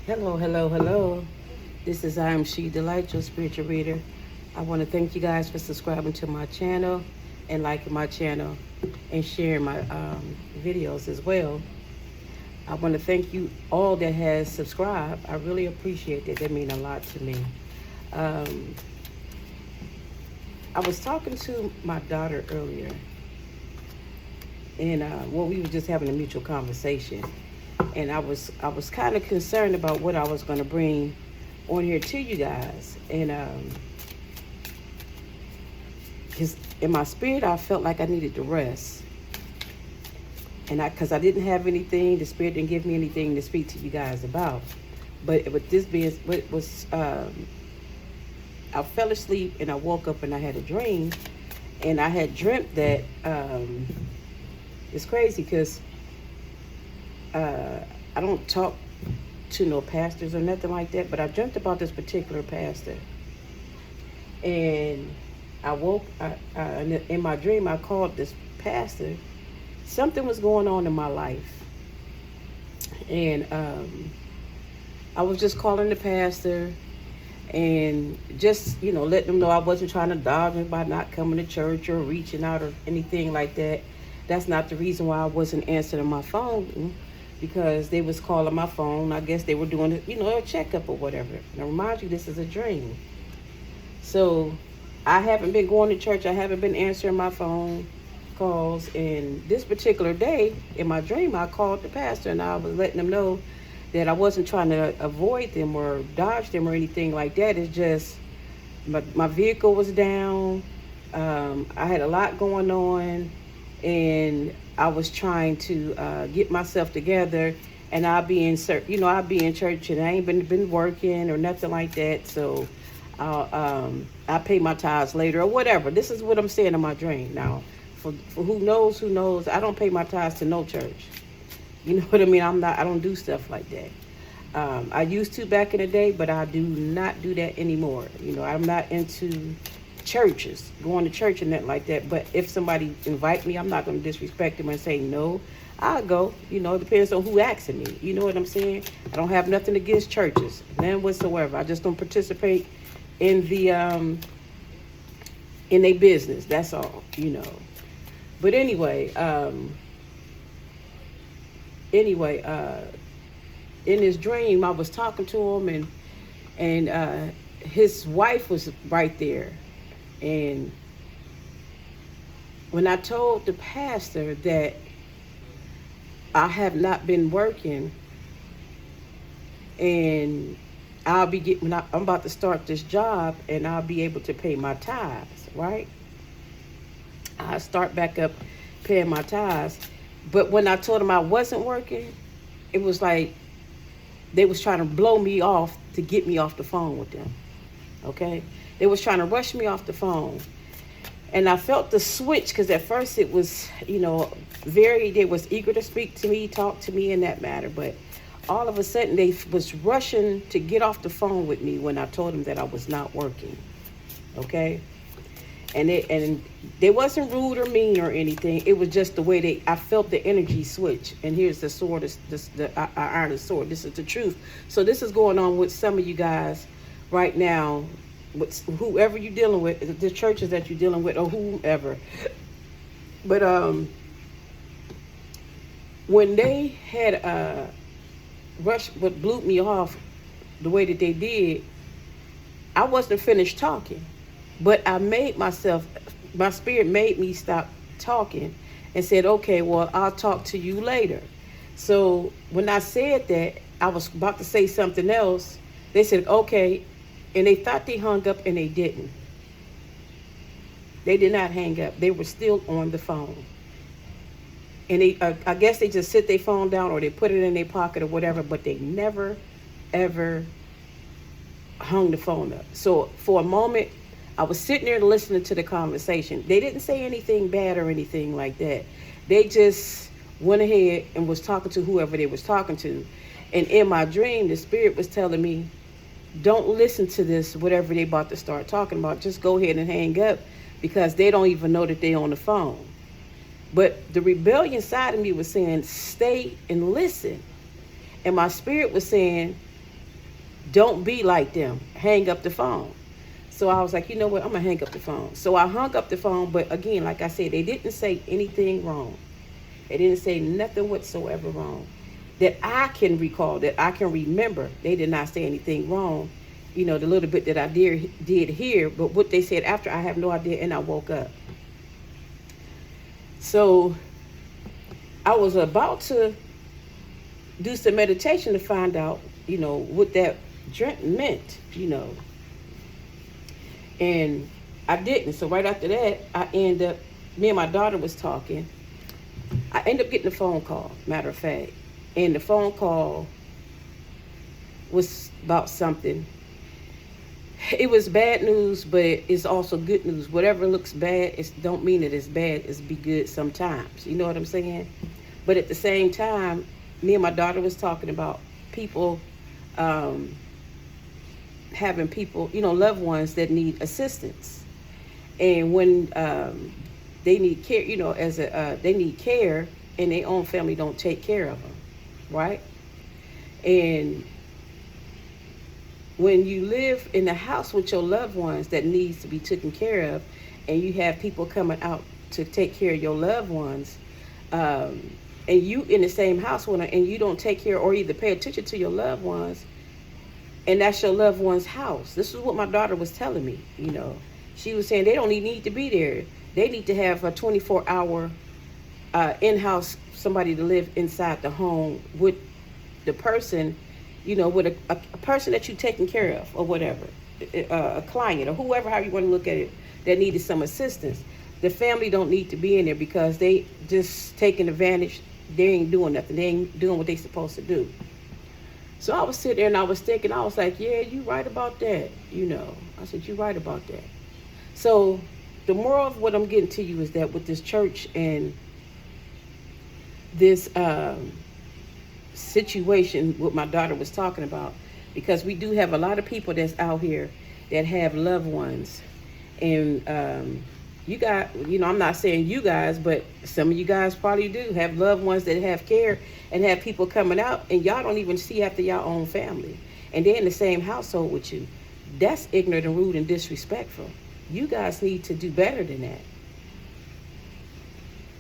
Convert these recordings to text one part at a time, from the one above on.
Hello, hello, hello. This is I Am She Delight, your spiritual reader. I want to thank you guys for subscribing to my channel and liking my channel and sharing my videos as well. I want to thank you all that has subscribed. I really appreciate that. That means a lot to me. Um, I was talking to my daughter earlier, and we were just having a mutual conversation, and I was kind of concerned about what I was going to bring on here to you guys, and because in my spirit I felt like I needed to rest, and because I didn't have anything, the spirit didn't give me anything to speak to you guys about. But with this being, what was I fell asleep and I woke up and I had a dream, and I had dreamt that it's crazy because I don't talk to no pastors or nothing like that, but I dreamt about this particular pastor, and I woke in my dream. I called this pastor. Something was going on in my life, and I was just calling the pastor and just letting them know I wasn't trying to dodge him by not coming to church or reaching out or anything like that. That's not the reason why I wasn't answering my phone, because they was calling my phone. I guess they were doing a checkup or whatever. Now remind you, this is a dream. So I haven't been going to church. I haven't been answering my phone calls. And this particular day in my dream, I called the pastor and I was letting them know that I wasn't trying to avoid them or dodge them or anything like that. It's just my vehicle was down. I had a lot going on, and I was trying to get myself together. And I'll be in church, and I ain't been working or nothing like that. So I'll pay my tithes later or whatever. This is what I'm saying in my dream. Now, for who knows, I don't pay my tithes to no church. You know what I mean? I don't do stuff like that. I used to back in the day, but I do not do that anymore. I'm not into churches, going to church and nothing like that. But if somebody invite me, I'm not going to disrespect them and say no. I'll go. It depends on who asking me. You know what I'm saying? I don't have nothing against churches, none whatsoever. I just don't participate in the in their business. That's all. But anyway. In his dream, I was talking to him, and his wife was right there. And when I told the pastor that I have not been working, and I'm about to start this job, and I'll be able to pay my tithes, right? I start back up paying my tithes. But when I told them I wasn't working, it was like they was trying to blow me off to get me off the phone with them. Okay? They was trying to rush me off the phone. And I felt the switch, because at first it was, they was eager to speak to me, talk to me in that matter. But all of a sudden they was rushing to get off the phone with me when I told them that I was not working. Okay? And they wasn't rude or mean or anything. It was just the way I felt the energy switch. And here's the sword, the iron sword. This is the truth. So this is going on with some of you guys right now, with whoever you're dealing with, the churches that you're dealing with, or whoever. But when they had what blew me off the way that they did, I wasn't finished talking. But my spirit made me stop talking and said, okay, well, I'll talk to you later. So when I said that, I was about to say something else. They said, okay. And they thought they hung up, and they didn't. They did not hang up. They were still on the phone. And I guess they just sit their phone down, or they put it in their pocket or whatever, but they never, ever hung the phone up. So for a moment, I was sitting there listening to the conversation. They didn't say anything bad or anything like that. They just went ahead and was talking to whoever they was talking to. And in my dream, the spirit was telling me, don't listen to this, whatever they about to start talking about. Just go ahead and hang up, because they don't even know that they on the phone. But the rebellion side of me was saying, stay and listen. And my spirit was saying, Don't be like them. Hang up the phone. So I was like, you know what? I'm going to hang up the phone. So I hung up the phone. But again, like I said, they didn't say anything wrong. They didn't say nothing whatsoever wrong that I can recall, that I can remember. They did not say anything wrong. You know, the little bit that I did hear. But what they said after, I have no idea. And I woke up. So I was about to do some meditation to find out, you know, what that drink meant, you know. And I didn't. So right after that, me and my daughter was talking. I ended up getting a phone call, matter of fact. And the phone call was about something. It was bad news, but it's also good news. Whatever looks bad, it don't mean that it's bad. It's be good sometimes. You know what I'm saying? But at the same time, me and my daughter was talking about people, having people, you know, loved ones that need assistance. And when they need care, you know, they need care, and their own family don't take care of them, right? And when you live in a house with your loved ones that needs to be taken care of, and you have people coming out to take care of your loved ones, and you in the same house with them, and you don't take care or either pay attention to your loved ones, and that's your loved one's house. This is what my daughter was telling me, you know. She was saying they don't even need to be there. They need to have a 24-hour in-house, somebody to live inside the home with the person, you know, with a person that you're taking care of or whatever, a client or whoever, how you want to look at it, that needed some assistance. The family don't need to be in there because they just taking advantage. They ain't doing nothing. They ain't doing what they supposed to do. So I was sitting there and I was thinking, I was like, yeah, you right about that. You know, I said, you right about that. So the moral of what I'm getting to you is that with this church and this situation what my daughter was talking about, because we do have a lot of people that's out here that have loved ones, and you got, you know, I'm not saying you guys, but some of you guys probably do have loved ones that have care and have people coming out, and y'all don't even see after y'all own family, and they're in the same household with you. That's ignorant and rude and disrespectful. You guys need to do better than that.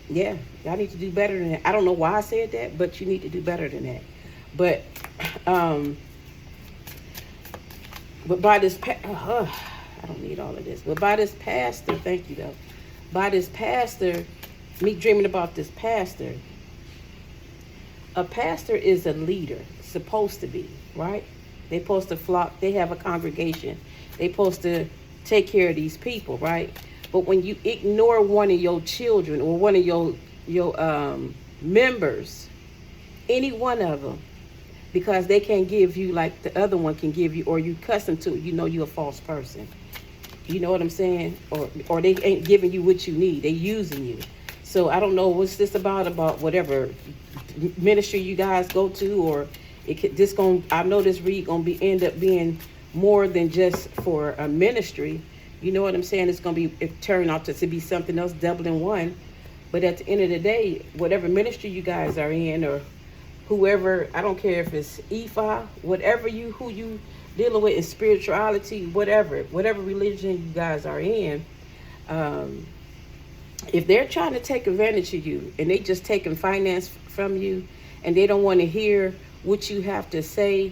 Yeah, y'all need to do better than that. I don't know why I said that, but you need to do better than that. But by this, I don't need all of this. But by this pastor, thank you though. By this pastor, me dreaming about this pastor. A pastor is a leader, supposed to be, right? They supposed to flock. They have a congregation. They supposed to take care of these people, right? But when you ignore one of your children or one of your members, any one of them, because they can't give you like the other one can give you, or you cuss them to, you know you're a false person. You know what I'm saying? Or they ain't giving you what you need. They using you. So I don't know what's this about whatever ministry you guys go to, or I know this read gonna end up being more than just for a ministry. You know what I'm saying? It's going to turn out to be something else, double in one. But at the end of the day, whatever ministry you guys are in, or whoever, I don't care if it's Ifa, who you dealing with in spirituality, whatever religion you guys are in, if they're trying to take advantage of you and they just taking finance from you, and they don't want to hear what you have to say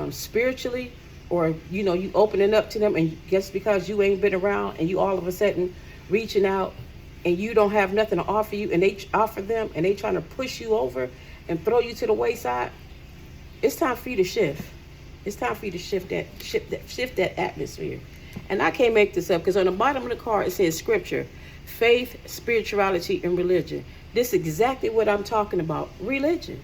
spiritually, or, you know, you opening up to them, and just because you ain't been around and you all of a sudden reaching out and you don't have nothing to offer you, and they offer them and they trying to push you over and throw you to the wayside, it's time for you to shift. It's time for you to shift that atmosphere. And I can't make this up, because on the bottom of the card it says scripture, faith, spirituality, and religion. This is exactly what I'm talking about, religion.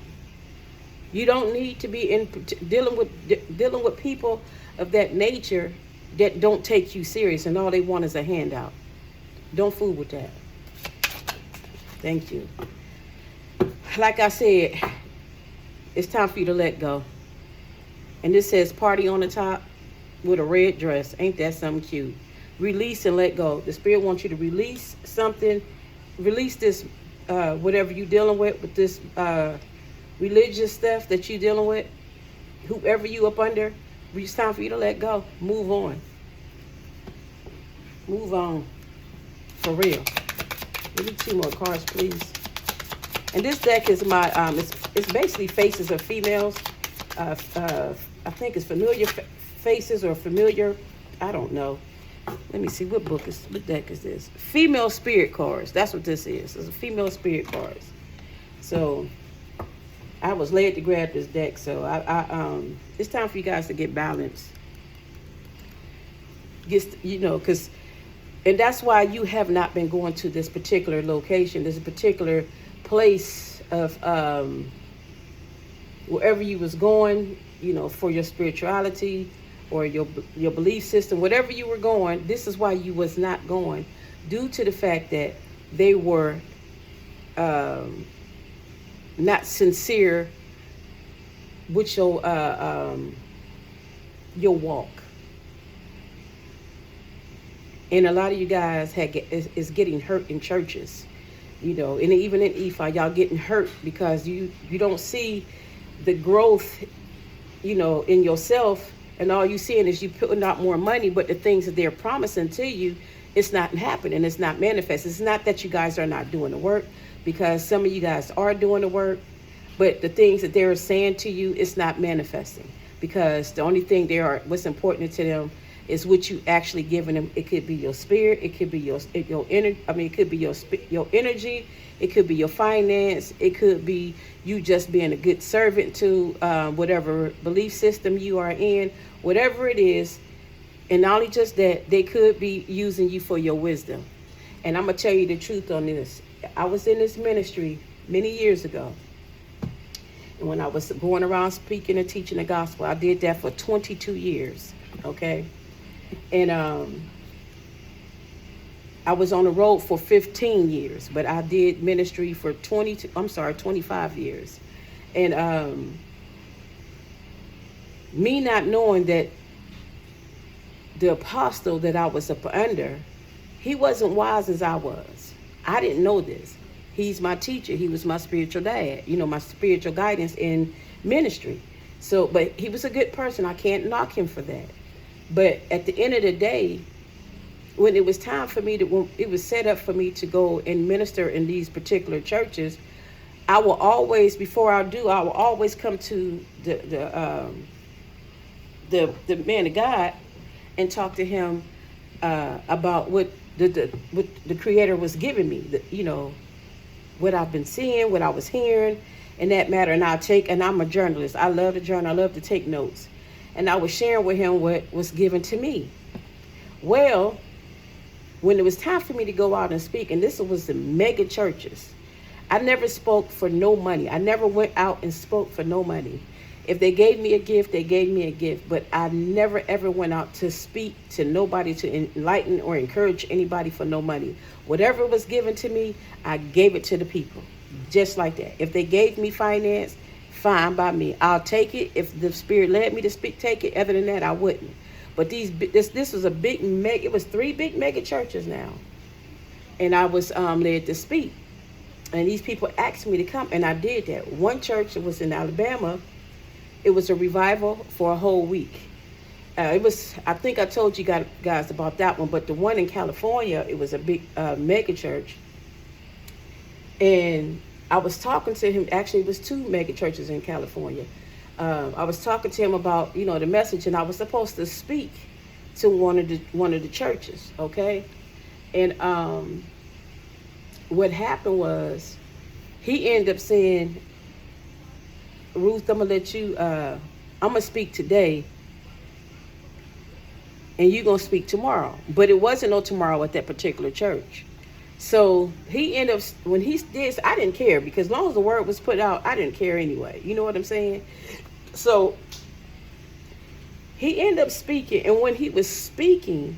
You don't need to be dealing with people of that nature that don't take you serious and all they want is a handout. Don't fool with that. Thank you. Like I said, it's time for you to let go. And this says party on the top with a red dress. Ain't that something cute? Release and let go. The Spirit wants you to release something. Release this, whatever you're dealing with this religious stuff that you're dealing with, whoever you up under, it's time for you to let go. Move on. Move on. For real. Give me 2 more cards, please. And this deck is my, it's basically faces of females. I think it's familiar faces or familiar, I don't know. Let me see, what deck is this? Female spirit cards. That's what this is. It's a female spirit cards. So I was led to grab this deck. So it's time for you guys to get balanced. And that's why you have not been going to this particular location, this particular place of wherever you was going, for your spirituality or your belief system, whatever you were going. This is why you was not going, due to the fact that they were not sincere with your walk. And a lot of you guys is getting hurt in churches, and even in EFI, y'all getting hurt because you don't see the growth, in yourself, and all you seeing is you putting out more money, but the things that they're promising to you, it's not happening, it's not manifest. It's not that you guys are not doing the work, because some of you guys are doing the work, but the things that they're saying to you, it's not manifesting, because the only thing what's important to them is what you actually giving them. It could be your spirit, it could be your energy. It could be your energy, it could be your finance, it could be you just being a good servant to whatever belief system you are in, whatever it is. And not only just that, they could be using you for your wisdom. And I'm gonna tell you the truth on this. I was in this ministry many years ago, and when I was going around speaking and teaching the gospel, I did that for 22 years. Okay. And I was on the road for 15 years, but I did ministry for 25 years. And me not knowing that the apostle that I was up under, he wasn't wise as I was. I didn't know this. He's my teacher. He was my spiritual dad, my spiritual guidance in ministry. So, but he was a good person. I can't knock him for that. But at the end of the day, when it was time for me when it was set up for me to go and minister in these particular churches, I will always, I will always come to the man of God and talk to him about what the Creator was giving me, what I've been seeing, what I was hearing, in that matter. And I'm a journalist. I love to journal. I love to take notes. And I was sharing with him what was given to me. Well, when it was time for me to go out and speak, and this was the mega churches, I never spoke for no money. I never went out and spoke for no money. If they gave me a gift, they gave me a gift. But I never, ever went out to speak to nobody, to enlighten or encourage anybody for no money. Whatever was given to me, I gave it to the people. Just like that. If they gave me finance, fine by me. I'll take it. If the Spirit led me to speak, take it. Other than that, I wouldn't. But this was a big mega. It was 3 big mega churches now, and I was led to speak. And these people asked me to come, and I did that. One church, it was in Alabama. It was a revival for a whole week. I think I told you guys about that one. But the one in California, it was a big mega church, and I was talking to him. Actually, it was 2 mega churches in California. I was talking to him about, the message, and I was supposed to speak to one of the churches, okay? And what happened was, he ended up saying, Ruth, I'm gonna speak today, and you're gonna speak tomorrow. But it wasn't no tomorrow at that particular church. So he ended up, when he did, I didn't care, because as long as the word was put out, I didn't care anyway. You know what I'm saying? So he ended up speaking, and when he was speaking,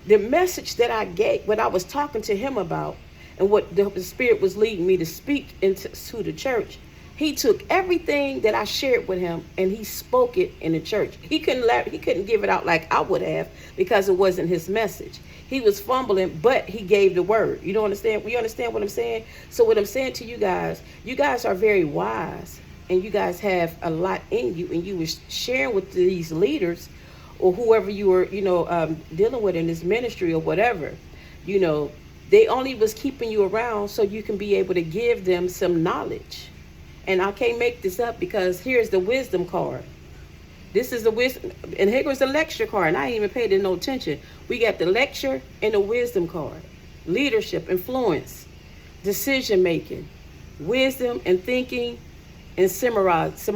the message that I gave, what I was talking to him about, and what the Spirit was leading me to speak to the church, he took everything that I shared with him and he spoke it in the church. He couldn't give it out like I would have, because it wasn't his message. He was fumbling, but he gave the word. You don't understand? You understand what I'm saying? So what I'm saying to you guys are very wise. and you guys have a lot in you, and you were sharing with these leaders or whoever you were, dealing with in this ministry or whatever, you know, they only was keeping you around so you can be able to give them some knowledge. And I can't make this up, because here's the wisdom card. This is the wisdom, and here goes the lecture card, and I ain't even paid it no attention. We got the lecture and the wisdom card. Leadership, influence, decision making, wisdom and thinking, and summarizing.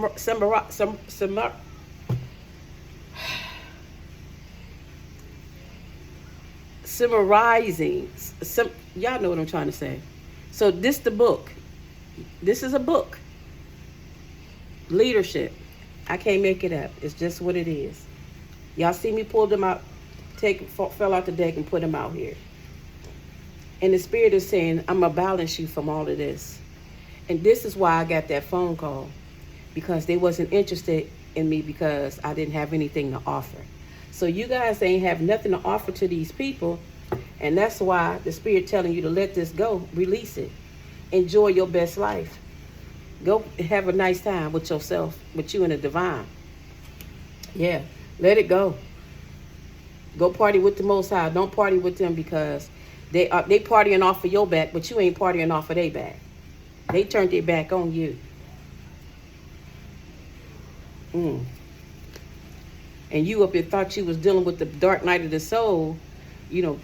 Y'all know what I'm trying to say. So this the book. This is a book. Leadership. I can't make it up. It's just what it is. Y'all see me pull them out, fell out the deck and put them out here. And the Spirit is saying, I'm going to balance you from all of this. And this is why I got that phone call. Because they wasn't interested in me because I didn't have anything to offer. So you guys ain't have nothing to offer to these people. And that's why the Spirit telling you to let this go. Release it. Enjoy your best life. Go have a nice time with yourself, with you and the divine. Yeah, let it go. Go party with the Most High. Don't party with them, because they partying off of your back, but you ain't partying off of their back. They turned their back on you. And you up here thought you was dealing with the dark night of the soul,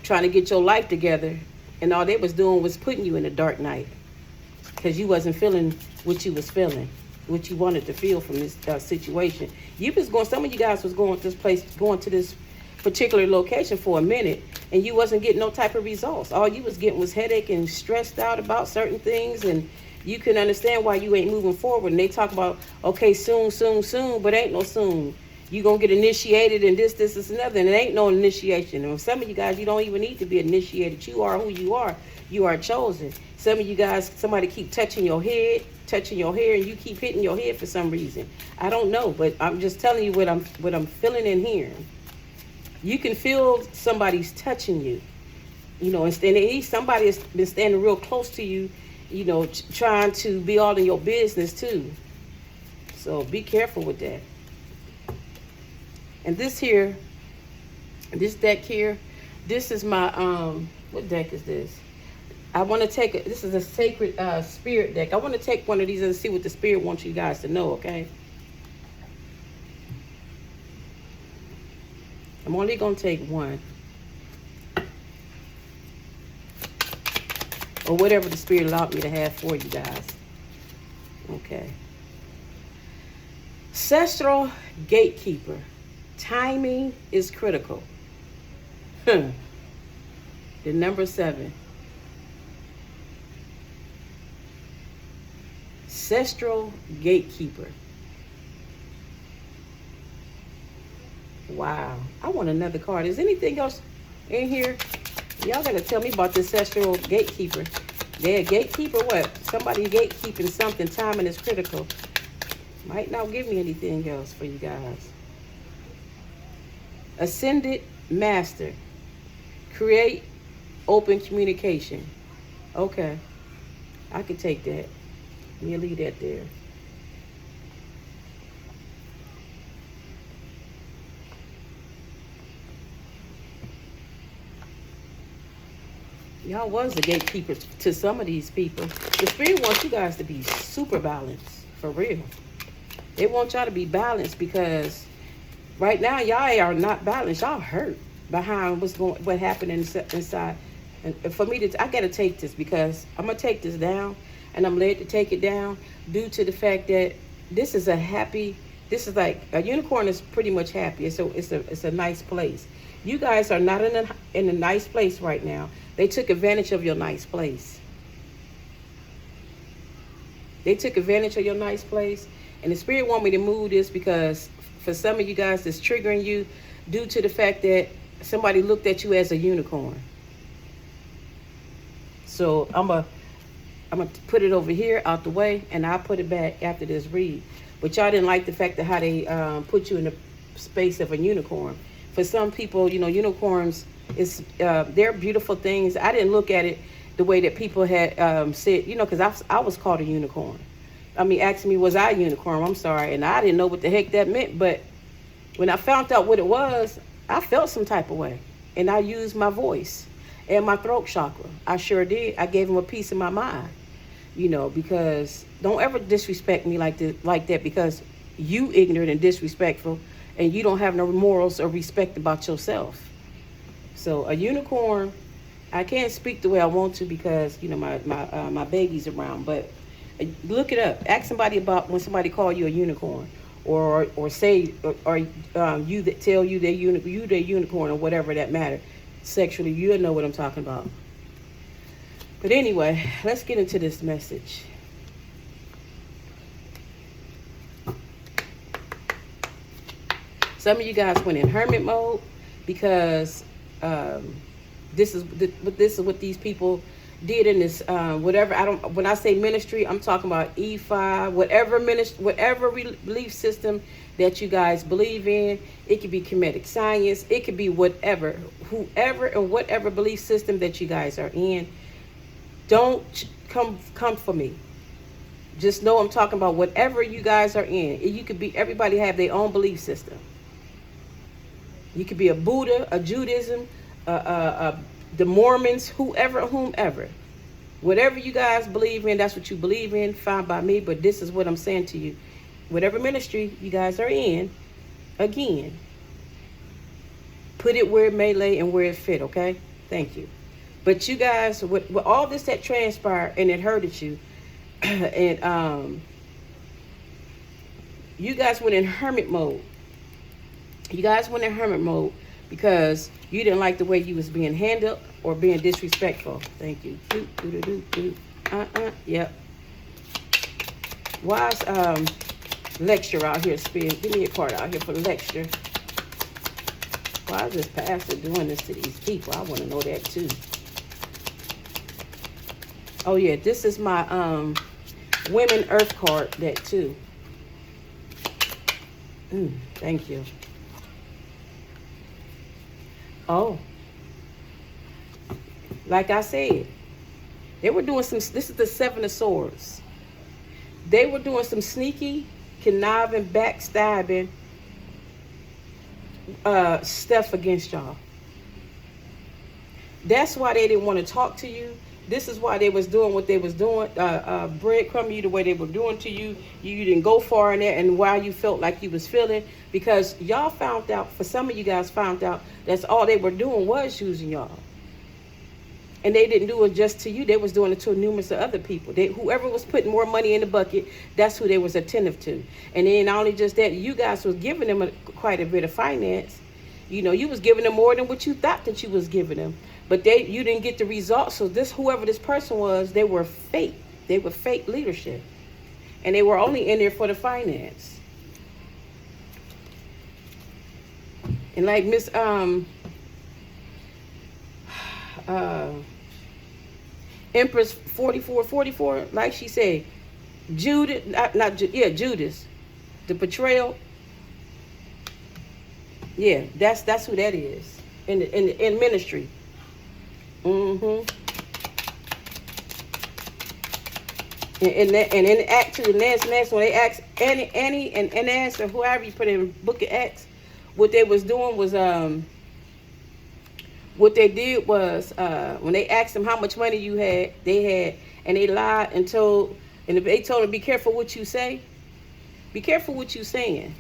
trying to get your life together, and all they was doing was putting you in the dark night, because you wasn't feeling what you was feeling, what you wanted to feel from this situation. Some of you guys was going to this particular location for a minute, and you wasn't getting no type of results. All you was getting was headache and stressed out about certain things, and you can understand why you ain't moving forward. And they talk about, okay, soon, but ain't no soon. You gonna get initiated and this, another, and it ain't no initiation. And some of you guys, you don't even need to be initiated. You are who you are. You are chosen. Some of you guys, somebody keep touching your hair, and you keep hitting your head for some reason. I don't know, but I'm just telling you what I'm feeling and hearing. You can feel somebody's touching you, and somebody has been standing real close to you, trying to be all in your business too. So be careful with that. And this deck here, this is my, what deck is this? I want to take it. This is a sacred spirit deck. I want to take one of these and see what the Spirit wants you guys to know, okay? I'm only going to take one. Or whatever the Spirit allowed me to have for you guys. Okay. Ancestral gatekeeper. Timing is critical. The number 7. Ancestral gatekeeper. Wow. I want another card. Is anything else in here? Y'all gotta tell me about this ancestral gatekeeper. Yeah, gatekeeper what? Somebody gatekeeping something. Timing is critical. Might not give me anything else for you guys. Ascended master. Create open communication. Okay. I could take that. Let me leave that there. Y'all was the gatekeeper to some of these people. The Spirit wants you guys to be super balanced, for real. They want y'all to be balanced, because right now y'all are not balanced. Y'all hurt behind what happened inside. And for me I gotta take this, because I'm gonna take this down, and I'm led to take it down due to the fact that this is like a unicorn is pretty much happy. It's a nice place. You guys are not in a nice place right now. They took advantage of your nice place. They took advantage of your nice place. And the Spirit want me to move this, because for some of you guys, it's triggering you due to the fact that somebody looked at you as a unicorn. So I'm gonna put it over here out the way, and I'll put it back after this read. But y'all didn't like the fact that how they put you in the space of a unicorn. For some people, unicorns, they're beautiful things. I didn't look at it the way that people had said, because I was called a unicorn. asking me, was I a unicorn? I'm sorry. And I didn't know what the heck that meant. But when I found out what it was, I felt some type of way. And I used my voice and my throat chakra. I sure did. I gave him a piece of my mind, because don't ever disrespect me like that, because you ignorant and disrespectful, and you don't have no morals or respect about yourself. So a unicorn, I can't speak the way I want to because my baby's around. But look it up. Ask somebody about when somebody call you a unicorn, or say or you that tell you they unicorn or whatever that matter. Sexually, you'll know what I'm talking about. But anyway, let's get into this message. Some of you guys went in hermit mode because this is what these people did in this whatever. When I say ministry, I'm talking about E5, whatever belief system that you guys believe in. It could be Kemetic science. It could be whoever and whatever belief system that you guys are in. Don't come for me. Just know I'm talking about whatever you guys are in. You could be, everybody have their own belief system. You could be a Buddha, a Judaism, the Mormons, whomever. Whatever you guys believe in, that's what you believe in, fine by me. But this is what I'm saying to you. Whatever ministry you guys are in, again, put it where it may lay and where it fit, okay? Thank you. But you guys, with all this that transpired and it hurted you, and you guys went in hermit mode. You guys went in hermit mode because you didn't like the way you was being handled or being disrespectful. Thank you. Yep. Why's lecture out here spin? Give me a card out here for the lecture. Why is this pastor doing this to these people? I want to know that too. Oh yeah, this is my women earth card, that too. Thank you. Oh, like I said, they were doing some, this is the Seven of Swords. They were doing some sneaky, conniving, backstabbing stuff against y'all. That's why they didn't want to talk to you. This is why they was doing what they was doing, breadcrumb you the way they were doing to you. You didn't go far in there, and why you felt like you was feeling, because y'all found out, for some of you guys found out, that's all they were doing was using y'all. And they didn't do it just to you. They was doing it to numerous of other people. Whoever was putting more money in the bucket, that's who they was attentive to. And then not only just that, you guys was giving them quite a bit of finance. You was giving them more than what you thought that you was giving them. But you didn't get the results. So whoever this person was, they were fake. They were fake leadership. And they were only in there for the finance. And like Miss Empress 4444, like she said, Judas, Judas, the betrayal. Yeah, that's who that is in ministry. And in Act 2, next when they asked Annie and Annas, or whoever you put in Book of Acts, what they was doing was what they did was when they asked them how much money they had, and they lied and they told them, be careful what you say. Be careful what you saying.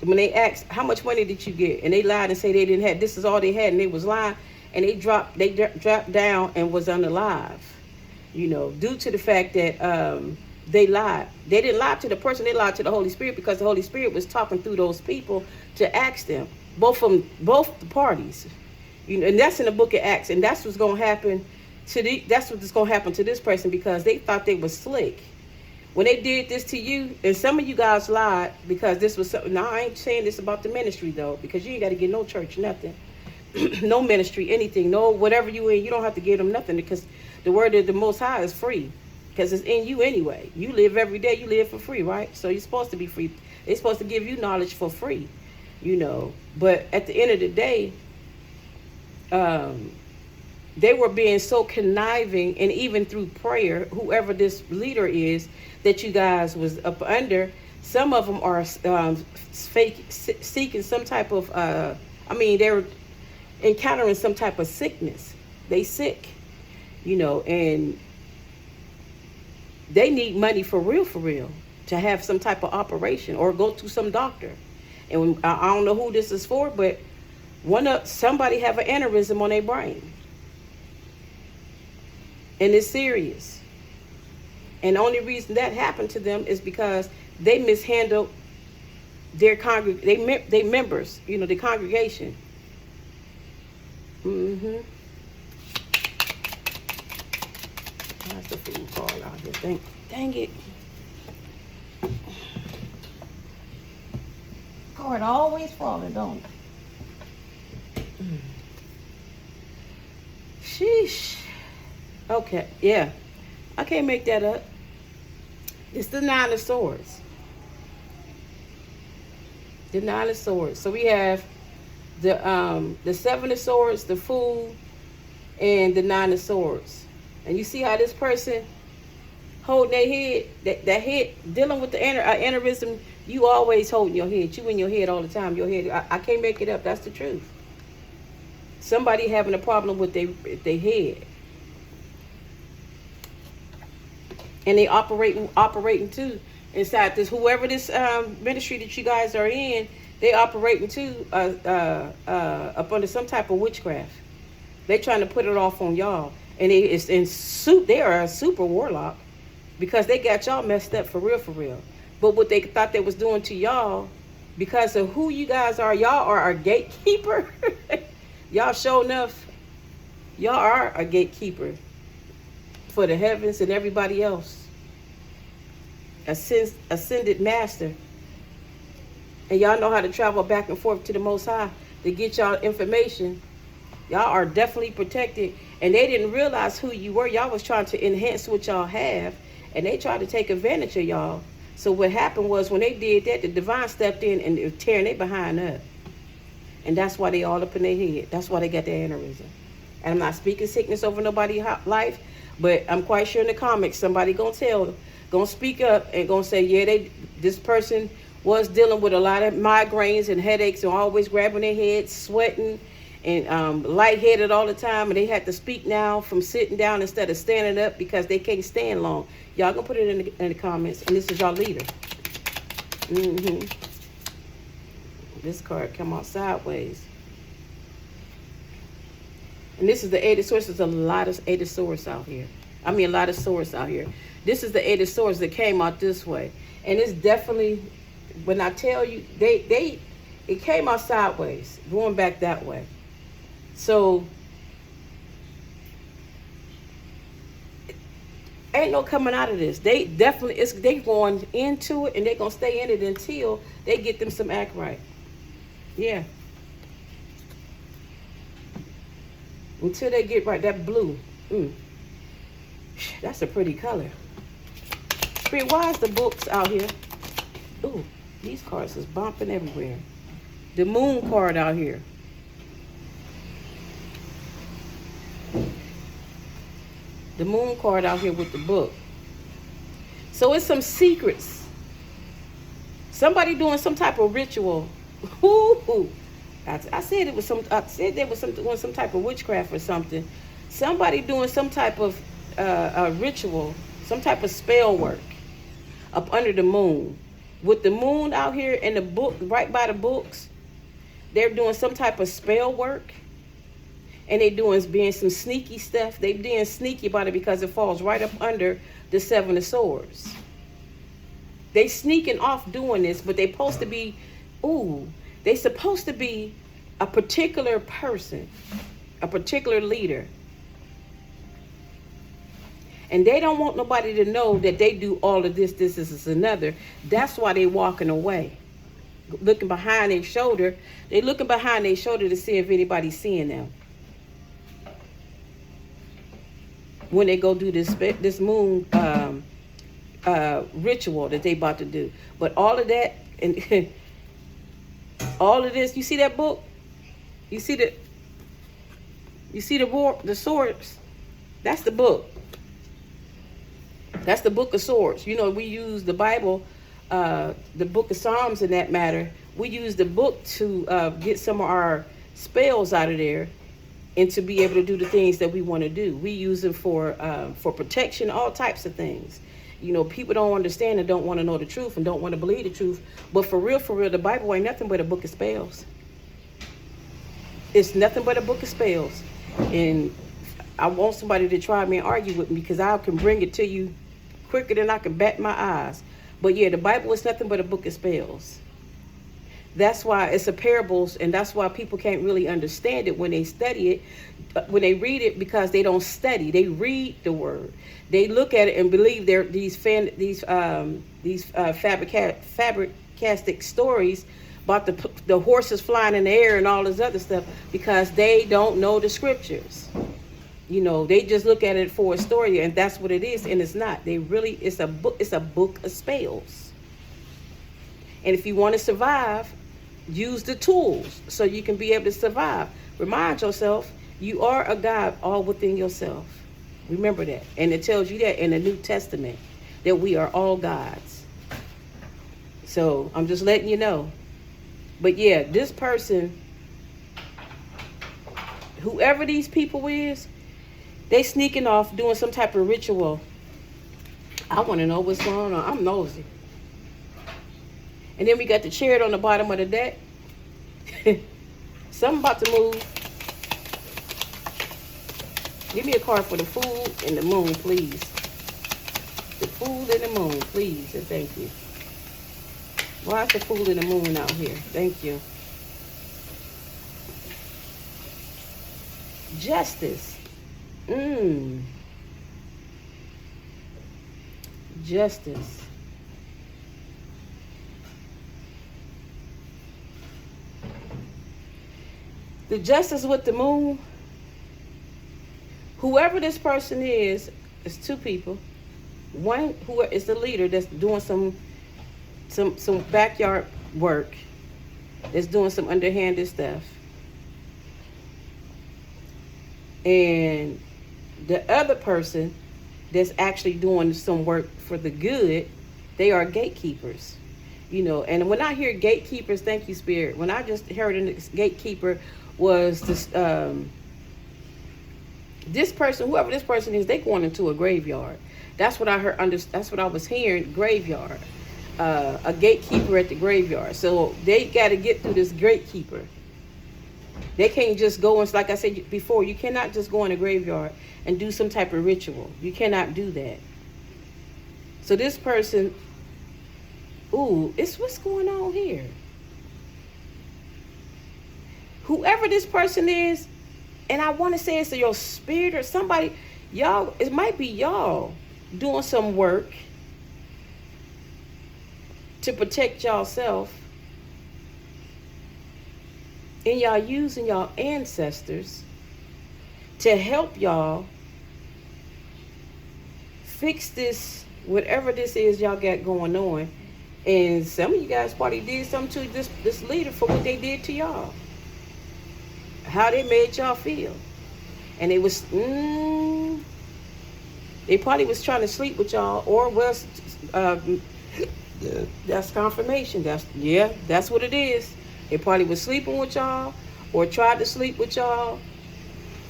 When they asked how much money did you get, and they lied and say they didn't have, this is all they had, and they was lying, and they dropped down and was unalive, due to the fact that they lied. They didn't lie to the person, they lied to the Holy Spirit, because the Holy Spirit was talking through those people to ask them, both the parties. And that's in the Book of Acts, and that's what's gonna happen that's what's gonna happen to this person, because they thought they was slick. When they did this to you, and some of you guys lied, because this was something. Now I ain't saying this about the ministry though, because you ain't got to get no church, nothing, no ministry, anything, no whatever you in, you don't have to give them nothing, because the word of the Most High is free, because it's in you anyway. You live every day, you live for free, right? So you're supposed to be free. They're supposed to give you knowledge for free, But at the end of the day, they were being so conniving, and even through prayer, whoever this leader is that you guys was up under, some of them are seeking some type of, they're encountering some type of sickness. They sick, and they need money for real, to have some type of operation or go to some doctor. And I don't know who this is for, but somebody have an aneurysm on their brain. And it's serious. And the only reason that happened to them is because they mishandled their they members, the congregation. That's the food card out here. Dang it. Card always falling, don't it? Sheesh. Okay, yeah. I can't make that up. It's the Nine of Swords. The Nine of Swords. So we have the Seven of Swords, the Fool, and the Nine of Swords. And you see how this person holding their head, that head, dealing with the aneurysm, you always holding your head. You in your head all the time. Your head, I can't make it up. That's the truth. Somebody having a problem with their head. And they operating too inside this, whoever this ministry that you guys are in, they operating too up under some type of witchcraft. They trying to put it off on y'all. And they are a super warlock, because they got y'all messed up for real. But what they thought they was doing to y'all, because of who you guys are, y'all are a gatekeeper. Y'all sure enough, y'all are a gatekeeper for the heavens and everybody else. Ascended master. And y'all know how to travel back and forth to the Most High to get y'all information. Y'all are definitely protected. And they didn't realize who you were. Y'all was trying to enhance what y'all have. And they tried to take advantage of y'all. So what happened was, when they did that, the divine stepped in and they were tearing their behind up. And that's why they all up in their head. That's why they got their aneurysm. And I'm not speaking sickness over nobody's life, but I'm quite sure in the comments somebody gonna speak up and gonna say, yeah, this person was dealing with a lot of migraines and headaches and always grabbing their head, sweating, and lightheaded all the time, and they had to speak now from sitting down instead of standing up because they can't stand long. Y'all gonna put it in the comments, and this is your leader. This card come out sideways. And this is the Eight of Swords. There's a lot of Eight of Swords out here. A lot of swords out here. This is the Eight of Swords that came out this way. And it's definitely, when I tell you, it came out sideways, going back that way. So, ain't no coming out of this. They definitely, they going into it, and they going to stay in it until they get them some act right. Yeah. Until they get right. That blue. That's a pretty color. Why is the books out here? Ooh, these cards is bumping everywhere. The Moon card out here. The Moon card out here with the book. So it's some secrets. Somebody doing some type of ritual. I said it was some. I said there was doing some type of witchcraft or something. Somebody doing some type of ritual, some type of spell work up under the moon. With the moon out here and the book, right by the books, they're doing some type of spell work, and they being some sneaky stuff. They being sneaky about it because it falls right up under the Seven of Swords. They sneaking off doing this, but they supposed to be. They supposed to be a particular person, a particular leader. And they don't want nobody to know that they do all of this, this, another. That's why they walking away. Looking behind their shoulder. They looking behind their shoulder to see if anybody's seeing them. When they go do this moon ritual that they about to do. But all of that and all of this, you see that book? You see You see the swords? That's the book. That's the book of swords. You know, we use the Bible, the book of Psalms in that matter. We use the book to get some of our spells out of there and to be able to do the things that we want to do. We use it for protection, all types of things. You know, people don't understand and don't want to know the truth and don't want to believe the truth. But for real, the Bible ain't nothing but a book of spells. It's nothing but a book of spells. And I want somebody to try me and argue with me, because I can bring it to you quicker than I can bat my eyes. But yeah, the Bible is nothing but a book of spells. That's why it's a parables, and that's why people can't really understand it when they study it, when they read it, because they don't study. They read the word. They look at it and believe they're these fabricated stories about the horses flying in the air and all this other stuff, because they don't know the scriptures. You know, they just look at it for a story, and that's what it is, and it's not. It's a book of spells. And if you want to survive, use the tools so you can be able to survive. Remind yourself, you are a God all within yourself. Remember that. And it tells you that in the New Testament, that we are all gods. So I'm just letting you know. But yeah, this person, whoever these people is, they sneaking off doing some type of ritual. I want to know what's going on. I'm nosy. And then we got the chariot on the bottom of the deck. Something about to move. Give me a card for the fool and the moon, please. The fool and the moon, please, and thank you. Why is the fool and the moon out here? Thank you. Justice. Justice. The justice with the moon. Whoever this person is two people. One who is the leader that's doing some backyard work, that's doing some underhanded stuff. And the other person that's actually doing some work for the good, they are gatekeepers. You know, and when I hear gatekeepers, thank you, Spirit. When I just heard a gatekeeper was this person, whoever this person is, they going into a graveyard. That's what I heard. That's what I was hearing. Graveyard, a gatekeeper at the graveyard. So they got to get through this gatekeeper. They can't just go and, like I said before, you cannot just go in a graveyard and do some type of ritual. You cannot do that. So this person, it's what's going on here. Whoever this person is, and I want to say it's your spirit or somebody, y'all, it might be y'all doing some work to protect y'allself, and y'all using y'all ancestors to help y'all fix this, whatever this is y'all got going on. And some of you guys probably did something to this leader for what they did to y'all, how they made y'all feel. And it was they probably was trying to sleep with y'all, or was that's confirmation. That's what it is. They probably was sleeping with y'all, or tried to sleep with y'all,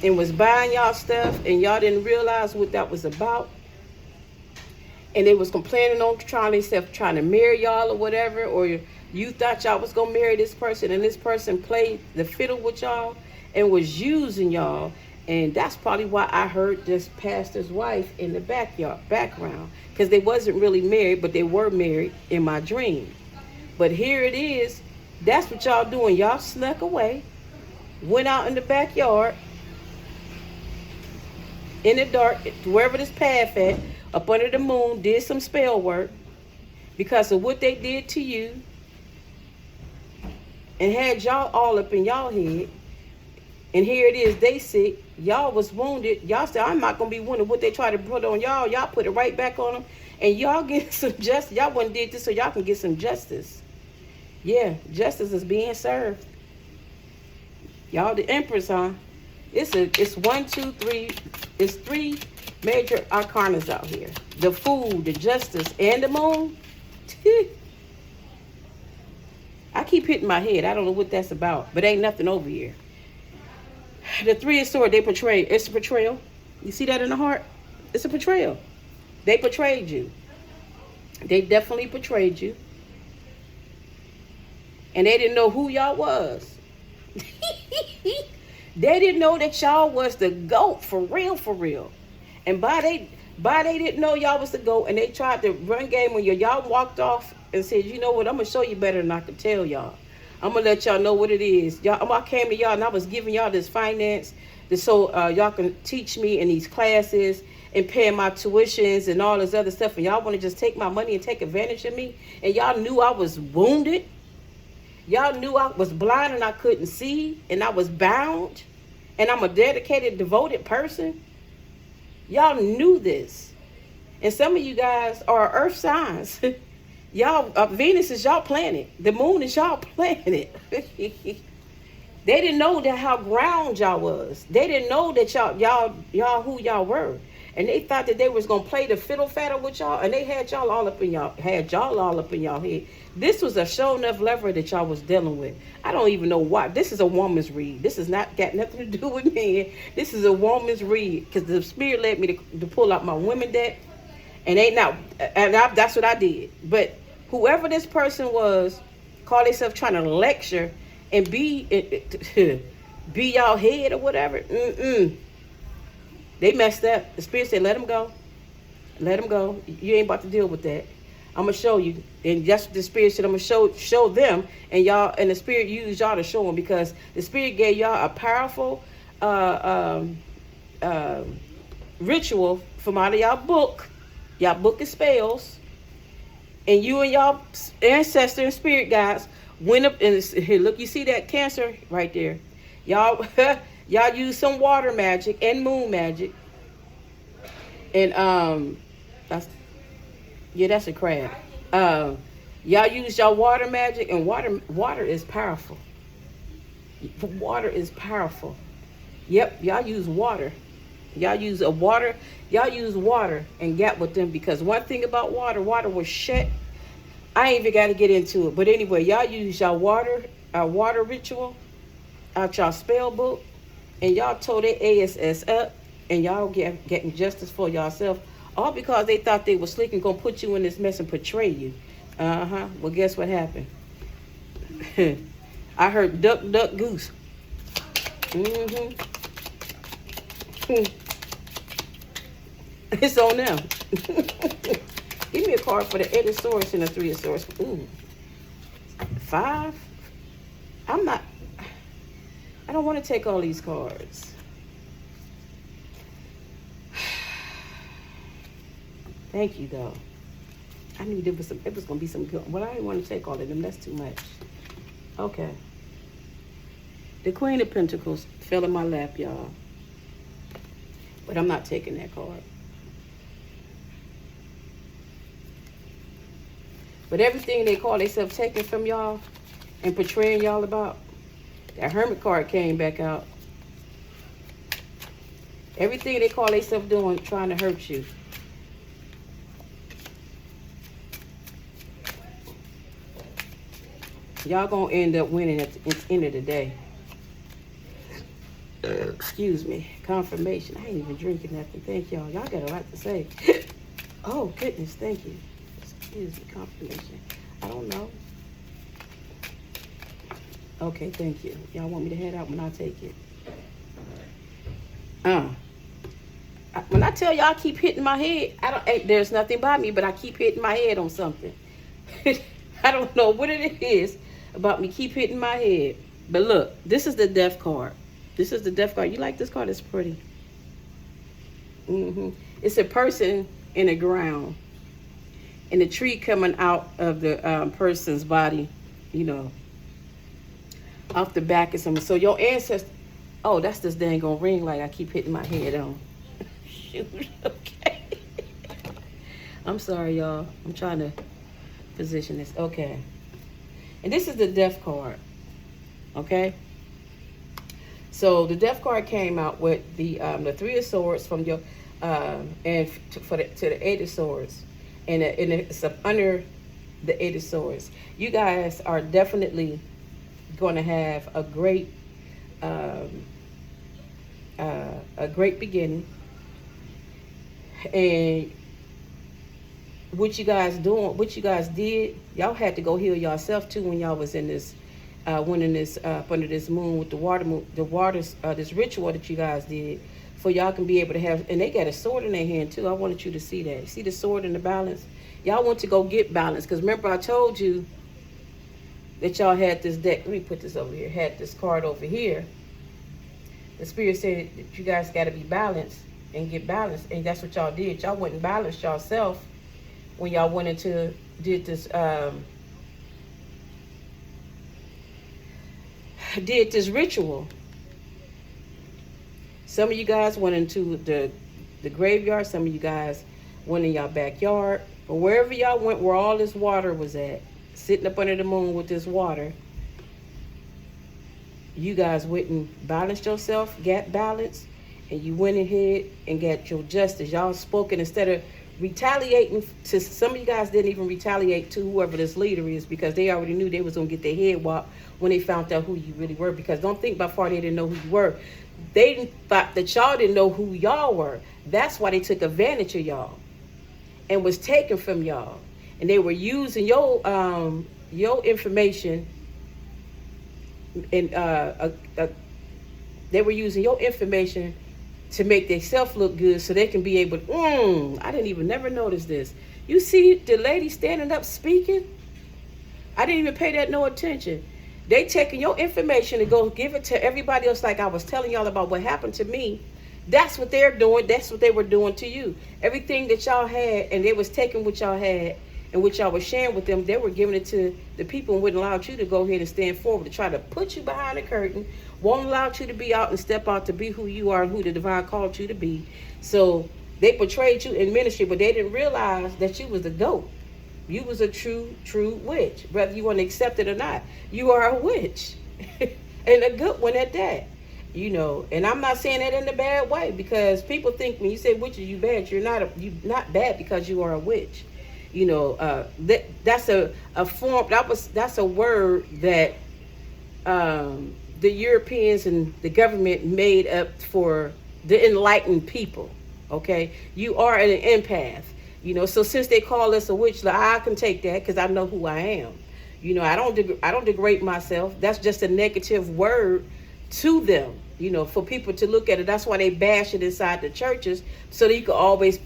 and was buying y'all stuff, and y'all didn't realize what that was about. And they was complaining on trying to marry y'all or whatever, or you thought y'all was gonna marry this person, and this person played the fiddle with y'all and was using y'all. And that's probably why I heard this pastor's wife in the background, because they wasn't really married, but they were married in my dream. But here it is. That's what y'all doing. Y'all snuck away, went out in the backyard, in the dark, wherever this path at, up under the moon, did some spell work because of what they did to you, and had y'all all up in y'all head. And here it is, they sick, y'all was wounded. Y'all said, I'm not going to be wounded. What they try to put on y'all, y'all put it right back on them. And y'all get some justice. Y'all wouldn't did this so y'all can get some justice. Yeah, justice is being served. Y'all the empress, huh? It's one, two, three. It's three major arcanas out here: the Fool, the Justice, and the Moon. I keep hitting my head. I don't know what that's about, but ain't nothing over here. The Three of Swords, they portray. It's a portrayal. You see that in the heart? It's a portrayal. They portrayed you. They definitely portrayed you. And they didn't know who y'all was. They didn't know that y'all was the GOAT, for real, for real. And by they didn't know y'all was the GOAT, and they tried to run game when y'all walked off and said, you know what, I'm going to show you better than I could tell y'all. I'm going to let y'all know what it is. I came to y'all and I was giving y'all this finance so y'all can teach me in these classes and paying my tuitions and all this other stuff. And y'all want to just take my money and take advantage of me. And y'all knew I was wounded. Y'all knew I was blind and I couldn't see. And I was bound. And I'm a dedicated, devoted person. Y'all knew this. And some of you guys are earth signs. Y'all, Venus is y'all planet. The moon is y'all planet. They didn't know that how ground y'all was. They didn't know that y'all who y'all were. And they thought that they was gonna play the fiddle faddle with y'all, and they had y'all all up in y'all head. This was a show enough lever that y'all was dealing with. I don't even know why. This is a woman's read. This has not got nothing to do with men. This is a woman's read because the spirit led me to pull out my women deck, and that's what I did. But whoever this person was, call themselves trying to lecture and be y'all head or whatever. They messed up. The spirit said, let them go. Let them go. You ain't about to deal with that. I'm going to show you. And that's what the spirit said. I'm going to show them. And the spirit used y'all to show them, because the spirit gave y'all a powerful ritual from out of y'all book. Y'all book of spells. And you and y'all ancestor and spirit guides went up and here, look, you see that Cancer right there? Y'all y'all use some water magic and moon magic. And that's a crab. Y'all use y'all water magic, and water is powerful. Water is powerful. Yep, y'all use water. Y'all use water and get with them, because one thing about water was shit. I ain't even got to get into it. But anyway, y'all use y'all water ritual out y'all spell book, and y'all tore their ASS up, and y'all getting justice for yourself, all because they thought they were slick and gonna put you in this mess and portray you. Well, guess what happened? I heard duck, duck, goose. It's on them. Give me a card for the Eight of Swords and the Three of Swords. Ooh. 5? I don't want to take all these cards. Thank you, though. I knew it was going to be some good. Well, I didn't want to take all of them. That's too much. Okay. The Queen of Pentacles fell in my lap, y'all. But I'm not taking that card. But everything they call themselves taking from y'all and portraying y'all about, that Hermit card came back out. Everything they call themselves doing, trying to hurt you. Y'all gonna end up winning at the end of the day. Excuse me. Confirmation. I ain't even drinking nothing. Thank y'all. Y'all got a lot to say. Oh, goodness. Thank you. Excuse me. Confirmation. I don't know. Okay, thank you. Y'all want me to head out when I take it? When I tell y'all I keep hitting my head, there's nothing by me, but I keep hitting my head on something. I don't know what it is about me keep hitting my head. But look, this is the Death card. This is the Death card. You like this card? It's pretty. It's a person in the ground, and the tree coming out of the person's body, you know, off the back of something. So your ancestor, oh, that's this dang on ring light I keep hitting my head on. Shoot, okay. I'm sorry, y'all. I'm trying to position this. Okay. And this is the Death card. Okay. So the death card came out with the Three of Swords from your to the Eight of Swords, and it's up under the Eight of Swords. You guys are definitely going to have a great beginning. And what you guys did, y'all had to go heal yourself too when y'all was in this under this moon with this ritual that you guys did, for y'all can be able to have, and they got a sword in their hand too. I wanted you to see that. See the sword and the balance? Y'all want to go get balance, because remember I told you that y'all had this deck. Let me put this over here. Had this card over here. The spirit said that you guys got to be balanced and get balanced, and that's what y'all did. Y'all went and balanced yourself when y'all went into did this ritual. Some of you guys went into the graveyard. Some of you guys went in y'all backyard. But wherever y'all went, where all this water was at, sitting up under the moon with this water, you guys went and balanced yourself, got balance, and you went ahead and got your justice. Y'all spoken instead of retaliating to, some of you guys didn't even retaliate to whoever this leader is, because they already knew they was going to get their head whopped when they found out who you really were. Because don't think by far they didn't know who you were. They thought that y'all didn't know who y'all were. That's why they took advantage of y'all and was taken from y'all. And they were using your information, and they were using your information to make themselves look good, so they can be able to, I didn't even never notice this. You see the lady standing up speaking? I didn't even pay that no attention. They taking your information to go give it to everybody else, like I was telling y'all about what happened to me. That's what they're doing. That's what they were doing to you. Everything that y'all had, and they was taking what y'all had and what y'all was sharing with them, they were giving it to the people and wouldn't allow you to go ahead and stand forward to try to put you behind the curtain, won't allow you to be out and step out to be who you are and who the divine called you to be. So they portrayed you in ministry, but they didn't realize that you was a goat. You was a true witch, whether you want to accept it or not. You are a witch, and a good one at that. You know, and I'm not saying that in a bad way, because people think when you say witch, you bad. You're not bad because you are a witch. You know, that's a form. That's a word that the Europeans and the government made up for the enlightened people. Okay, you are an empath. You know, so since they call us a witch, I can take that because I know who I am. You know, I don't degrade myself. That's just a negative word to them. You know, for people to look at it. That's why they bash it inside the churches, so that you can always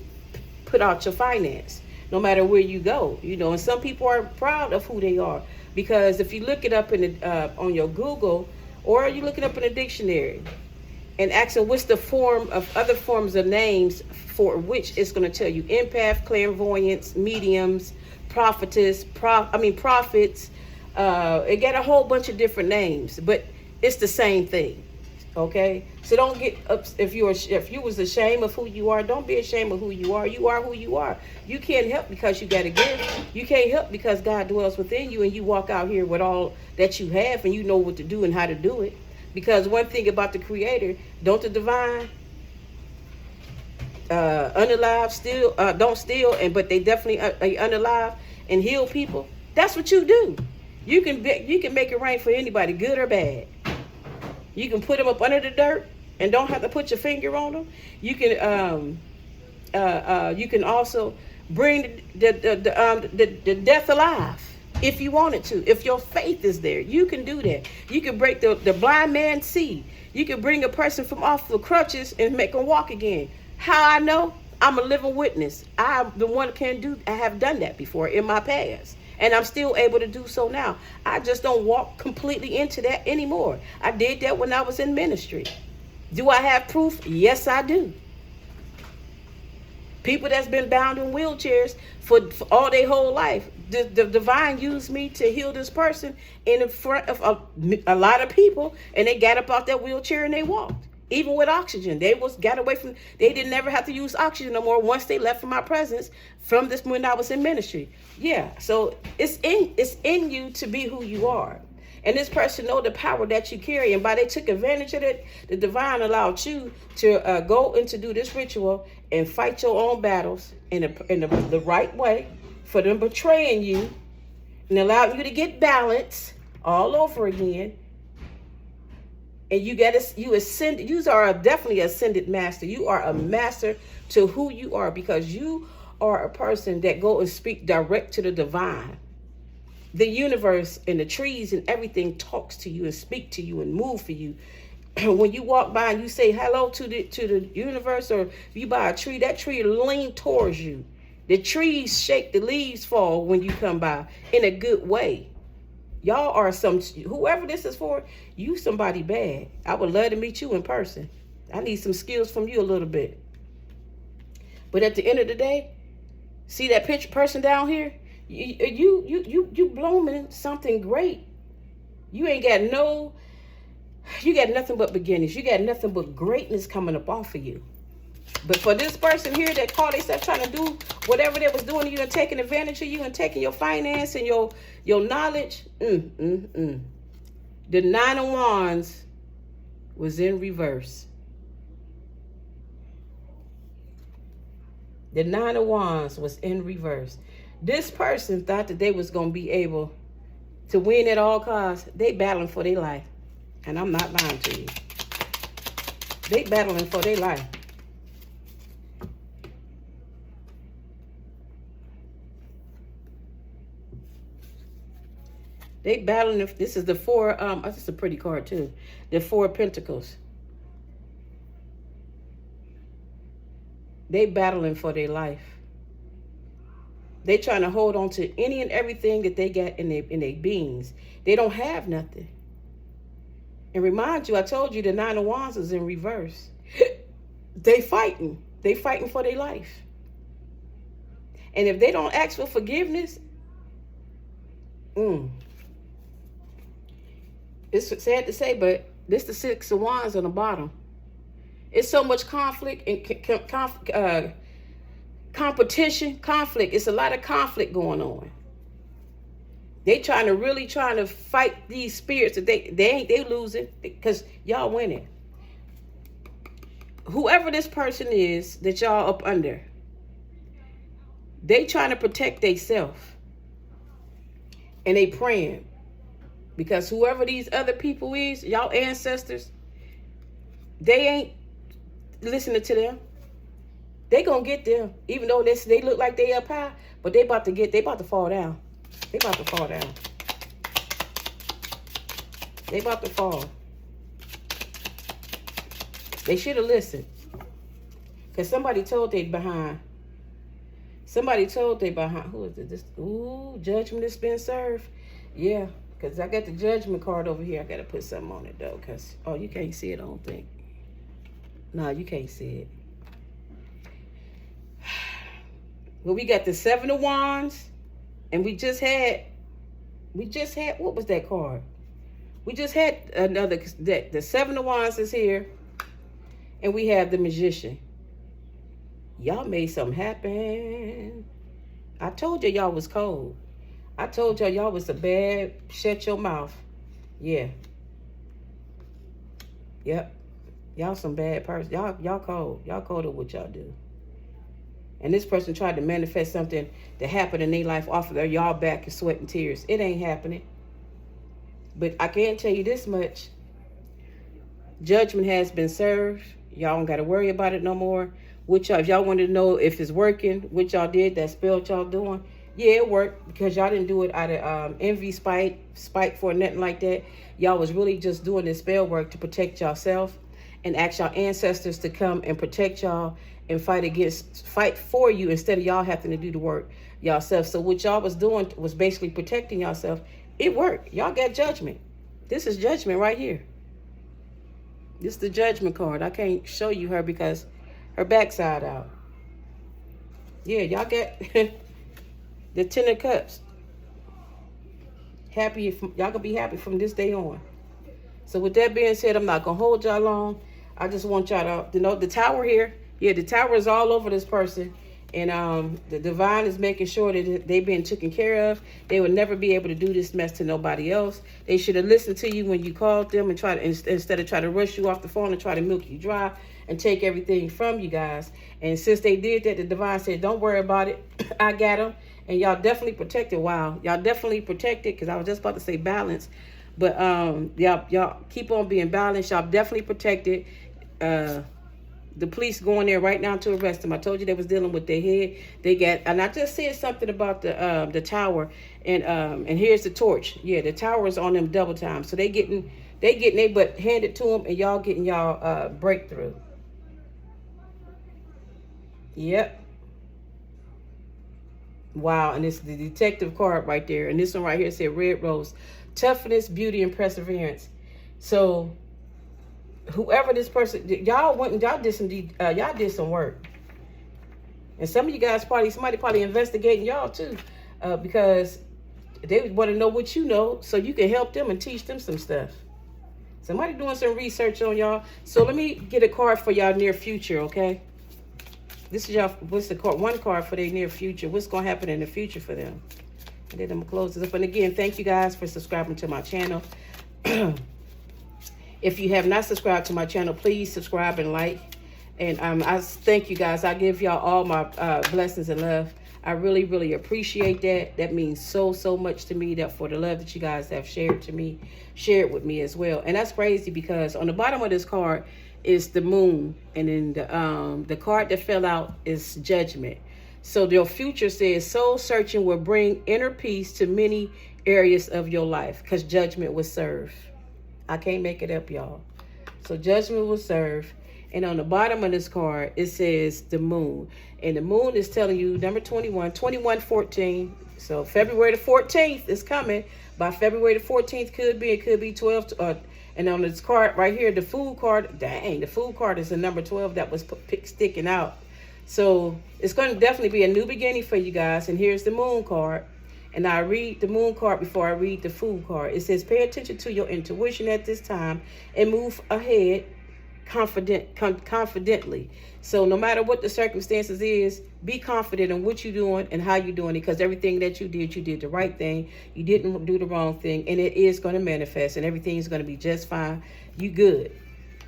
put out your finance, no matter where you go. You know, and some people are proud of who they are, because if you look it up in the, on your Google, or you look it up in a dictionary, and asking what's the form of other forms of names for which, it's going to tell you empath, clairvoyance, mediums, prophetess, prophets. It got a whole bunch of different names, but it's the same thing. Okay, so don't get up if you was ashamed of who you are. Don't be ashamed of who you are. You are who you are. You can't help because you got a gift. You can't help because God dwells within you, and you walk out here with all that you have, and you know what to do and how to do it. Because one thing about the Creator, don't the divine unalive steal, don't steal, but they definitely unalive and heal people. That's what you do. You can make it rain for anybody, good or bad. You can put them up under the dirt and don't have to put your finger on them. You can also bring the death alive if you wanted to. If your faith is there, you can do that. You can break the blind man see. You can bring a person from off the crutches and make them walk again. How I know? I'm a living witness. I'm the one I have done that before in my past. And I'm still able to do so now. I just don't walk completely into that anymore. I did that when I was in ministry. Do I have proof? Yes, I do. People that's been bound in wheelchairs for all their whole life. The divine used me to heal this person in front of a lot of people, and they got up out that wheelchair and they walked. Even with oxygen, they didn't never have to use oxygen no more once they left from my presence from this when I was in ministry. Yeah, so it's in you to be who you are. And this person know the power that you carry. And by they took advantage of it, the divine allowed you to go and to do this ritual and fight your own battles in the right way for them betraying you and allowed you to get balance all over again. And you are definitely ascended master. You are a master to who you are, because you are a person that go and speak direct to the divine. The universe and the trees and everything talks to you and speak to you and move for you. When you walk by and you say hello to the universe, or if you buy a tree, that tree will lean towards you. The trees shake, the leaves fall when you come by in a good way. Y'all are whoever this is for, you somebody bad. I would love to meet you in person. I need some skills from you a little bit. But at the end of the day, see that person down here? You blooming something great. You got nothing but beginnings. You got nothing but greatness coming up off of you. But for this person here that called themselves trying to do whatever they was doing to you and taking advantage of you and taking your finance and your knowledge, the 9 of Wands was in reverse. The 9 of Wands was in reverse. This person thought that they was going to be able to win at all costs. They battling for their life. And I'm not lying to you. They battling for their life. They battling. If this is the 4, this is a pretty card too. The 4 of Pentacles. They battling for their life. They trying to hold on to any and everything that they got in their beings. They don't have nothing. And remind you, I told you the 9 of Wands is in reverse. They fighting. They fighting for their life. And if they don't ask for forgiveness, it's sad to say, but this the 6 of Wands on the bottom. It's so much conflict and competition, conflict. It's a lot of conflict going on. They really trying to fight these spirits that they losing because y'all winning. Whoever this person is that y'all up under, they trying to protect themselves. And they praying. Because whoever these other people is, y'all ancestors, they ain't listening to them. They gonna get them. Even though they look like they up high, but they about to fall down. They about to fall down. They about to fall. They should have listened. Because somebody told they behind. Somebody told they behind. Who is it? This, judgment has been served. Yeah, because I got the judgment card over here. I got to put something on it, though. Because, you can't see it, I don't think. No, you can't see it. Well, we got the 7 of Wands. And we just had, what was that card? We just had another deck. The 7 of Wands is here. And we have the Magician. Y'all made something happen. I told y'all was cold. I told y'all was a bad, shut your mouth. Yeah. Yep. Y'all some bad person. Y'all cold. Y'all cold at what y'all do. And this person tried to manifest something that happened in their life off of y'all back and sweat and tears. It ain't happening. But I can tell you this much. Judgment has been served. Y'all don't got to worry about it no more. If y'all wanted to know if it's working, what y'all did, that spell y'all doing, yeah, it worked because y'all didn't do it out of envy, spite for nothing like that. Y'all was really just doing this spell work to protect yourself and ask y'all ancestors to come and protect y'all and fight for you instead of y'all having to do the work yourself. So what y'all was doing was basically protecting yourself. It worked. Y'all got judgment. This is judgment right here. This is the judgment card. I can't show you her because her backside out. Yeah, y'all got the 10 of Cups. Happy, y'all gonna be happy from this day on. So with that being said, I'm not gonna hold y'all long. I just want y'all to know the tower here. Yeah, the tower is all over this person. And the divine is making sure that they've been taken care of. They would never be able to do this mess to nobody else. They should have listened to you when you called them and try to, instead of try to rush you off the phone and try to milk you dry and take everything from you guys. And since they did that, the divine said, don't worry about it. I got them. And y'all definitely protected. Wow. Y'all definitely protected, because I was just about to say balance. But y'all keep on being balanced. Y'all definitely protected. The police going there right now to arrest them. I told you they was dealing with their head. They got, and I just said something about the tower, and here's the torch. Yeah, the tower is on them double time, so they getting they butt handed to them, and y'all getting y'all breakthrough. Yep. Wow, and it's the detective card right there, and this one right here said Red Rose, toughness, beauty, and perseverance. So whoever this person, y'all went and y'all did some work, and some of you guys somebody probably investigating y'all too, because they want to know what you know, so you can help them and teach them some stuff. Somebody doing some research on y'all. So let me get a card for y'all near future, okay? This is y'all. What's the card? One card for their near future. What's gonna happen in the future for them? And then I'm gonna close this up. And again, thank you guys for subscribing to my channel. If you have not subscribed to my channel, please subscribe and like. And I thank you guys. I give y'all all my blessings and love. I really, really appreciate that. That means so, so much to me, that for the love that you guys have shared with me as well. And that's crazy, because on the bottom of this card is the moon. And then the card that fell out is judgment. So your future says soul searching will bring inner peace to many areas of your life, because judgment will serve. I can't make it up, y'all. So judgment will serve. And on the bottom of this card, it says the moon. And the moon is telling you, number 21, 2114. So February the 14th is coming. By February the 14th, it could be 12. And on this card right here, the food card, dang, the food card is the number 12 that was sticking out. So it's going to definitely be a new beginning for you guys. And here's the moon card. And I read the moon card before I read the food card. It says, pay attention to your intuition at this time and move ahead confidently. So no matter what the circumstances is, be confident in what you're doing and how you're doing it, because everything that you did the right thing. You didn't do the wrong thing, and it is going to manifest, and everything's going to be just fine. You good.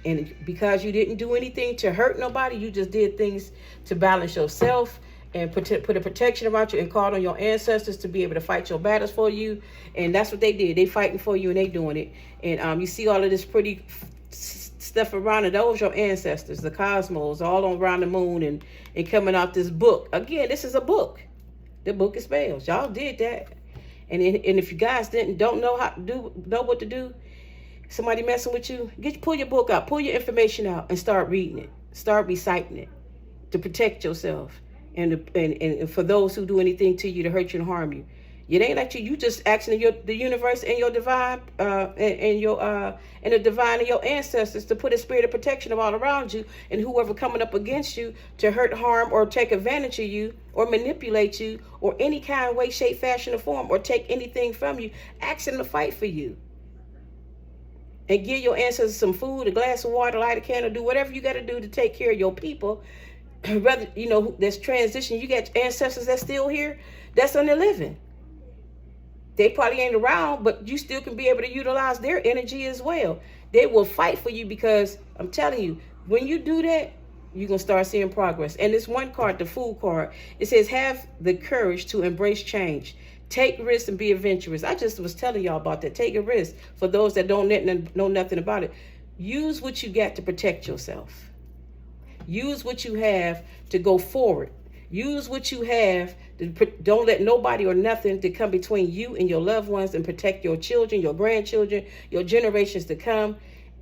And because you didn't do anything to hurt nobody, you just did things to balance yourself and put a protection around you, and called on your ancestors to be able to fight your battles for you. And that's what they did. They fighting for you, and they doing it. And you see all of this pretty stuff around it. Those your ancestors, the cosmos, all around the moon, and coming out this book. Again, this is a book. The book of spells. Y'all did that. And if you guys don't know what to do, somebody messing with you, pull your book out, pull your information out, and start reading it. Start reciting it to protect yourself. And for those who do anything to you to hurt you and harm you, it ain't like you just asking the universe and your divine and the divine and your ancestors to put a spirit of protection all around you, and whoever coming up against you to hurt, harm, or take advantage of you, or manipulate you, or any kind of way, shape, fashion, or form, or take anything from you, ask them to fight for you. And give your ancestors some food, a glass of water, light a candle, do whatever you got to do to take care of your people. Rather, there's transition. You got ancestors that's still here, that's on the living. They probably ain't around, but you still can be able to utilize their energy as well. They will fight for you, because I'm telling you, when you do that, you're going to start seeing progress. And this one card, the Fool card, it says, have the courage to embrace change. Take risks and be adventurous. I just was telling y'all about that. Take a risk. For those that don't know nothing about it, use what you got to protect yourself. Use what you have to go forward. Use what you have. Don't let nobody or nothing to come between you and your loved ones, and protect your children, your grandchildren, your generations to come,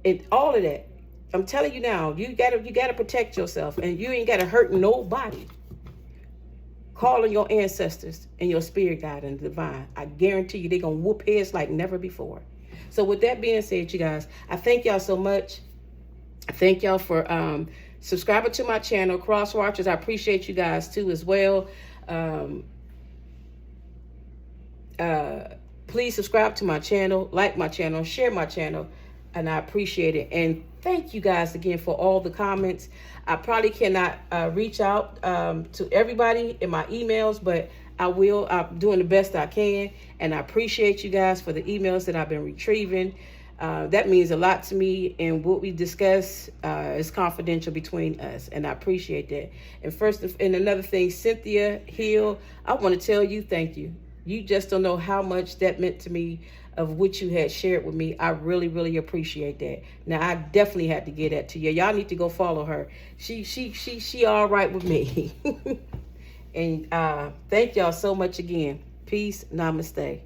and all of that. I'm telling you now, you gotta protect yourself, and you ain't gotta hurt nobody. Call on your ancestors and your spirit guide and divine. I guarantee you they're gonna whoop heads like never before. So with that being said, you guys, I thank y'all so much. I thank y'all for subscribing to my channel, Cross Watchers. I appreciate you guys too as well. Please subscribe to my channel, like my channel, share my channel. and I appreciate it. And thank you guys again for all the comments. I probably cannot reach out to everybody in my emails, but I will. I'm doing the best I can, and I appreciate you guys for the emails that I've been retrieving. That means a lot to me, and what we discuss is confidential between us, and I appreciate that. And another thing, Cynthia Hill, I want to tell you thank you. You just don't know how much that meant to me of what you had shared with me. I really, really appreciate that. Now, I definitely had to get that to you. Y'all need to go follow her. She all right with me. And thank y'all so much again. Peace. Namaste.